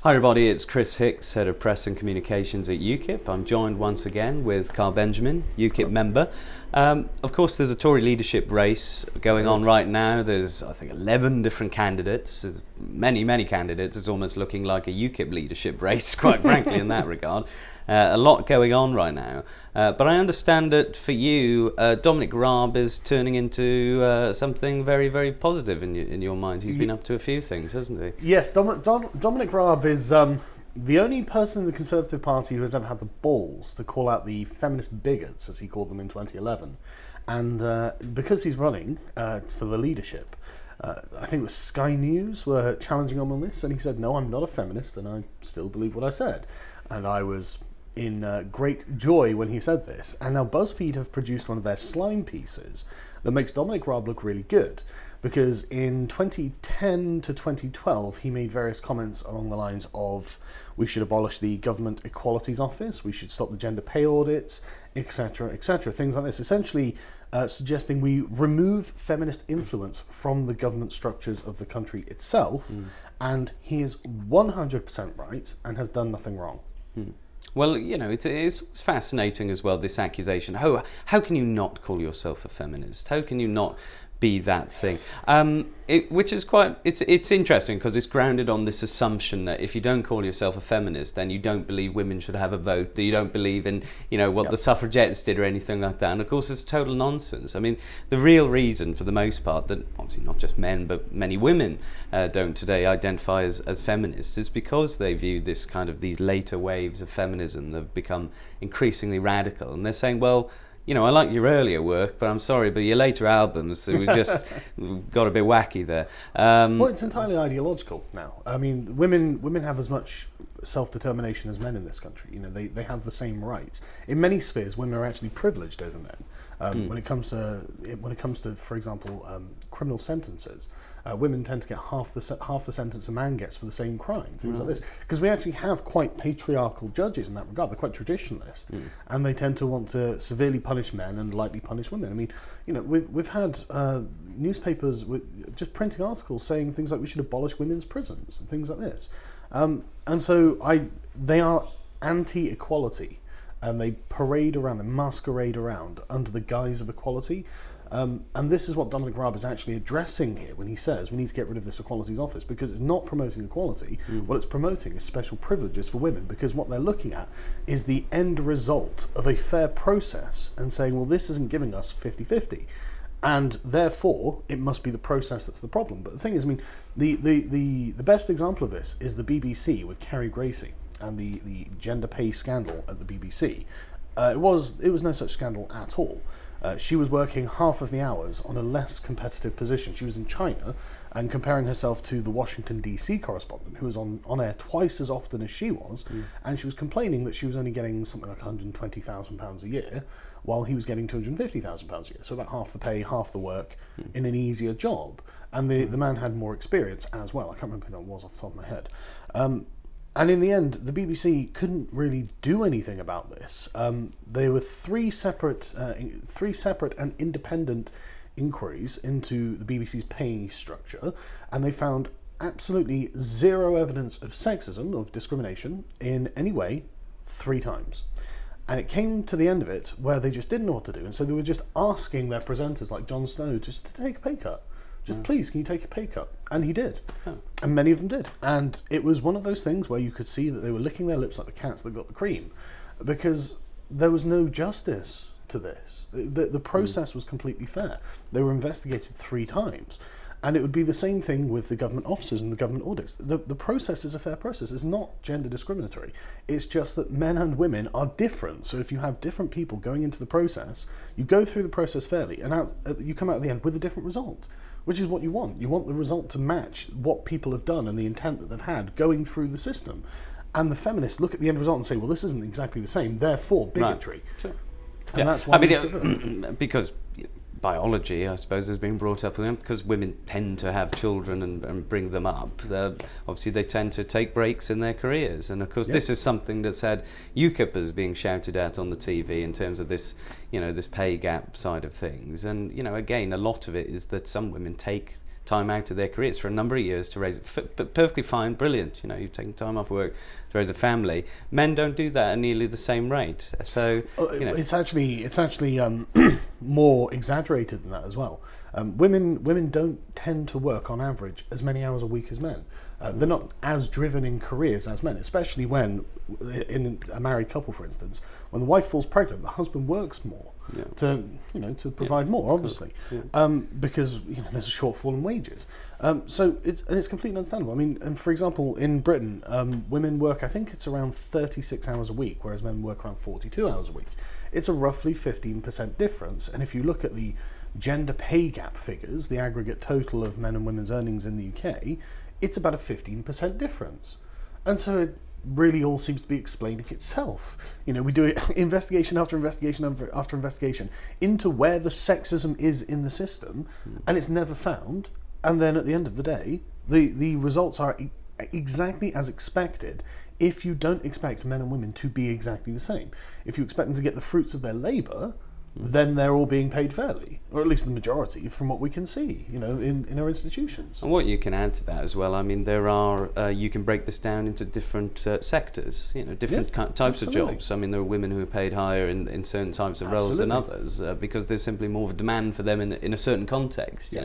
Hi everybody, it's Kris Hicks, Head of Press and Communications at UKIP. I'm joined once again with Carl Benjamin, UKIP member. Of course, there's a Tory leadership race going on right now. There's, I think, 11 different candidates. There's many candidates. It's almost looking like a UKIP leadership race, quite frankly, in that regard. A lot going on right now. But I understand that for you, Dominic Raab is turning into something very positive in your mind. He's been up to a few things, hasn't he? Yes, Dominic Raab is the only person in the Conservative Party who has ever had the balls to call out the Feminist Bigots, as he called them in 2011. And because he's running for the leadership, I think it was Sky News were challenging him on this, and he said, no, I'm not a feminist, and I still believe what I said. And I was in great joy when he said this. And now BuzzFeed have produced one of their slime pieces that makes Dominic Raab look really good, because in 2010 to 2012 he made various comments along the lines of we should abolish the Government Equalities Office, we should stop the gender pay audits, etc., things like this, essentially suggesting we remove feminist influence from the government structures of the country itself. And he is 100% right and has done nothing wrong. Well, you know, it's fascinating as well, this accusation. How can you not call yourself a feminist? How can you not be that thing? Which is quite, it's interesting because it's grounded on this assumption that if you don't call yourself a feminist, then you don't believe women should have a vote, that you don't believe in, you know, what the suffragettes did or anything like that. And of course, it's total nonsense. I mean, the real reason for the most part that obviously not just men, but many women don't today identify as feminists is because they view this kind of these later waves of feminism that have become increasingly radical. And they're saying, well, you know, I like your earlier work, but I'm sorry, but your later albums, we just got a bit wacky there. Well, it's entirely ideological now. I mean, women have as much self-determination as men in this country. You know, they have the same rights. In many spheres, women are actually privileged over men. When it comes to, for example, criminal sentences, women tend to get half the sentence a man gets for the same crime, things like this. Because we actually have quite patriarchal judges in that regard. They're quite traditionalist, and they tend to want to severely punish men and lightly punish women. I mean, you know, we've had newspapers just printing articles saying things like we should abolish women's prisons and things like this. And so they are anti-equality, and they parade around, they masquerade around under the guise of equality. And this is what Dominic Raab is actually addressing here when he says we need to get rid of this Equalities Office, because it's not promoting equality. What it's promoting is special privileges for women, because what they're looking at is the end result of a fair process and saying, well, this isn't giving us 50-50. And therefore, it must be the process that's the problem. But the thing is, I mean, the best example of this is the BBC with Carrie Gracie and the gender pay scandal at the BBC. It was no such scandal at all. She was working half of the hours on a less competitive position. She was in China and comparing herself to the Washington, D.C. correspondent, who was on air twice as often as she was, and she was complaining that she was only getting something like £120,000 a year, while he was getting £250,000 a year. So about half the pay, half the work, in an easier job. And the man had more experience as well. I can't remember who that was off the top of my head. And in the end, the BBC couldn't really do anything about this. There were three separate and independent inquiries into the BBC's pay structure, and they found absolutely zero evidence of sexism, of discrimination, in any way, 3 times. And it came to the end of it where they just didn't know what to do, and so they were just asking their presenters, like Jon Snow, just to take a pay cut. Just please, can you take a pay cut? And he did. And many of them did. And it was one of those things where you could see that they were licking their lips like the cats that got the cream, because there was no justice to this. The process was completely fair. They were investigated 3 times. And it would be the same thing with the government officers and the government audits. The process is a fair process. It's not gender discriminatory. It's just that men and women are different. So if you have different people going into the process, you go through the process fairly, and you come out at the end with a different result, which is what you want. You want the result to match what people have done and the intent that they've had going through the system. And the feminists look at the end result and say, well, this isn't exactly the same, therefore bigotry. Right. Sure. And that's why because biology, I suppose, has been brought up because women tend to have children and bring them up. Obviously, they tend to take breaks in their careers, and of course, this is something that's had UKIPers being shouted at on the TV in terms of this, you know, this pay gap side of things. And you know, again, a lot of it is that some women take time out of their careers for a number of years to raise it. Perfectly fine, brilliant. You know, you've taken time off work to raise a family. Men don't do that at nearly the same rate. So you know, it's actually more exaggerated than that as well. Women don't tend to work on average as many hours a week as men. They're not as driven in careers as men, especially when, in a married couple, for instance, when the wife falls pregnant, the husband works more to provide more, obviously, because there's a shortfall in wages. So it's completely understandable. I mean, and for example, in Britain, women work, I think it's around 36 hours a week, whereas men work around 42 hours a week. It's a roughly 15% difference, and if you look at the gender pay gap figures, the aggregate total of men and women's earnings in the UK, it's about a 15% difference. And so it really all seems to be explaining itself. You know, we do investigation after investigation after investigation into where the sexism is in the system, and it's never found. And then at the end of the day, the results are exactly as expected if you don't expect men and women to be exactly the same. If you expect them to get the fruits of their labour, then they're all being paid fairly, or at least the majority, from what we can see, in our institutions. And what you can add to that as well, I mean, there are, you can break this down into different sectors, different types of jobs. I mean, there are women who are paid higher in certain types of roles than others, because there's simply more of a demand for them in a certain context,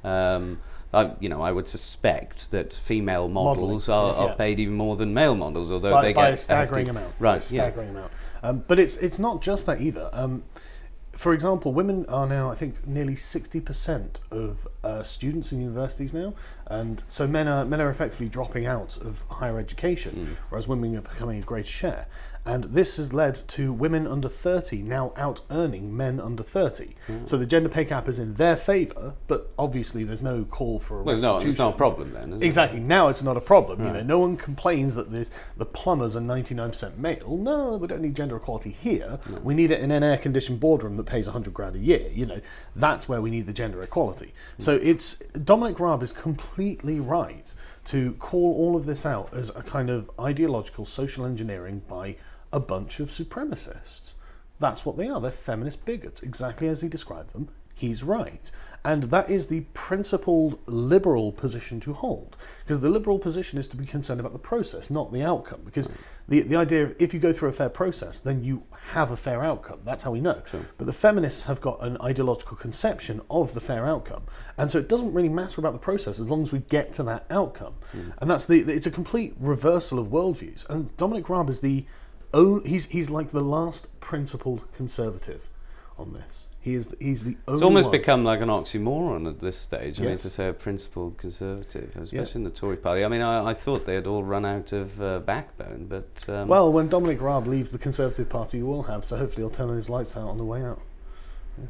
I would suspect that female models are paid even more than male models, although they get by a staggering amount. Right, staggering amount. But it's not just that either. For example, women are now, I think, nearly 60% of students in universities now, and so men are effectively dropping out of higher education, whereas women are becoming a greater share. And this has led to women under 30 now out-earning men under 30. So the gender pay gap is in their favour, but obviously there's no call for a restitution. It's not a problem then, is it? Exactly. Now it's not a problem. Right. No one complains that the plumbers are 99% male. No, we don't need gender equality here. No. We need it in an air-conditioned boardroom that pays $100,000 a year. That's where we need the gender equality. So Dominic Raab is completely right to call all of this out as a kind of ideological social engineering by a bunch of supremacists. That's what they are. They're feminist bigots, exactly as he described them. He's right. And that is the principled liberal position to hold. Because the liberal position is to be concerned about the process, not the outcome. Because the idea of if you go through a fair process, then you have a fair outcome. That's how we know. Sure. But the feminists have got an ideological conception of the fair outcome. And so it doesn't really matter about the process as long as we get to that outcome. And it's a complete reversal of worldviews. And Dominic Raab is he's like the last principled conservative on this. He's the only It's almost become like an oxymoron at this stage. I mean, to say a principled conservative, especially in the Tory party. I mean, I thought they had all run out of backbone, but... Well, when Dominic Raab leaves the Conservative Party, he will have, so hopefully he'll turn his lights out on the way out. Yeah.